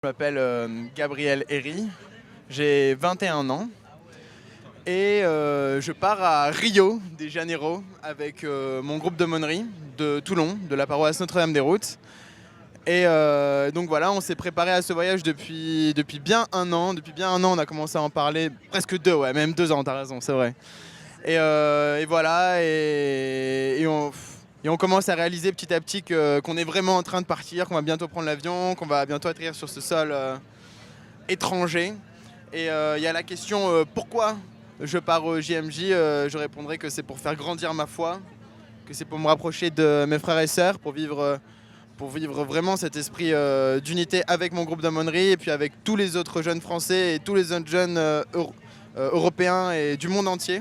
Je m'appelle Gabriel Herry, j'ai 21 ans et je pars à Rio de Janeiro avec mon groupe d'aumônerie de Toulon, de la paroisse Notre-Dame-des-Routes. Et donc voilà, on s'est préparé à ce voyage depuis bien un an. Depuis bien un an, on a commencé à en parler, presque deux, ouais, même 2 ans, t'as raison, c'est vrai. Et voilà, et on commence à réaliser petit à petit qu'on est vraiment en train de partir, qu'on va bientôt prendre l'avion, qu'on va bientôt atterrir sur ce sol étranger. Et il y a la question pourquoi je pars au JMJ. Je répondrai que c'est pour faire grandir ma foi, que c'est pour me rapprocher de mes frères et sœurs, pour vivre vraiment cet esprit d'unité avec mon groupe d'aumônerie et puis avec tous les autres jeunes français et tous les autres jeunes européens et du monde entier.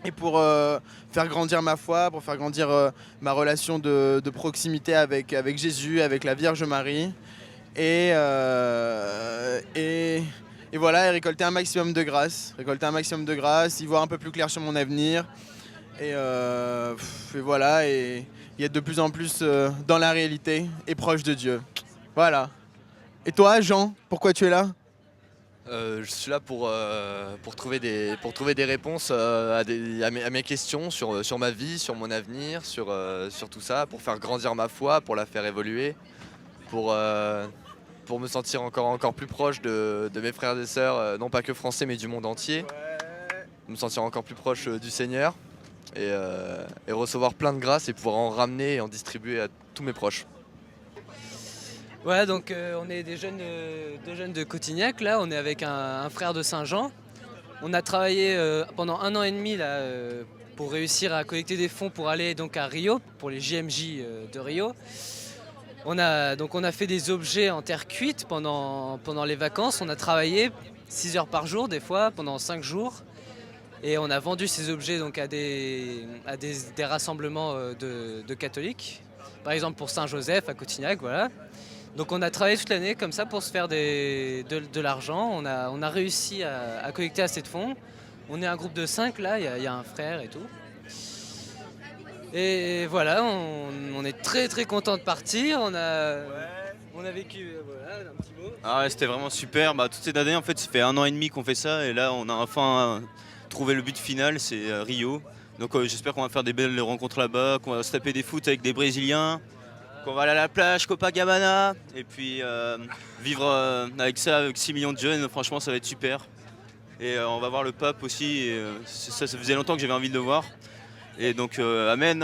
Et pour faire grandir ma foi, pour faire grandir ma relation de proximité avec Jésus, avec la Vierge Marie. Et, euh, et, et voilà, et récolter un maximum de grâce. Y voir un peu plus clair sur mon avenir. Et voilà, et être de plus en plus dans la réalité et proche de Dieu. Voilà. Et toi, Jean, pourquoi tu es là? Je suis là pour trouver des réponses à mes questions sur ma vie, sur mon avenir, sur tout ça, pour faire grandir ma foi, pour la faire évoluer, pour, euh, pour me sentir encore plus proche de mes frères et sœurs, non pas que français mais du monde entier, me sentir encore plus proche du Seigneur et recevoir plein de grâce et pouvoir en ramener et en distribuer à tous mes proches. Ouais, donc on est deux jeunes de Cotignac, là, on est avec un frère de Saint-Jean. On a travaillé pendant 1 an et demi là, pour réussir à collecter des fonds pour aller donc à Rio, pour les JMJ de Rio. On a fait des objets en terre cuite pendant les vacances. On a travaillé 6 heures par jour, des fois, pendant 5 jours. Et on a vendu ces objets donc, à des rassemblements de catholiques. Par exemple pour Saint-Joseph à Cotignac, voilà. Donc on a travaillé toute l'année comme ça pour se faire de l'argent. On a réussi à collecter assez de fonds. On est un groupe de 5 là, il y a un frère et tout. Et voilà, on est très très content de partir. On a vécu voilà, un petit mot. Ah ouais, c'était vraiment super. Toute cette année, en fait, ça fait 1 an et demi qu'on fait ça. Et là, on a enfin trouvé le but final, c'est Rio. Donc j'espère qu'on va faire des belles rencontres là-bas, qu'on va se taper des foot avec des Brésiliens, qu'on va aller à la plage, Copacabana. Et puis vivre avec ça, avec 6 millions de jeunes, franchement, ça va être super. Et on va voir le pape aussi. Et, ça faisait longtemps que j'avais envie de le voir. Et donc, amen.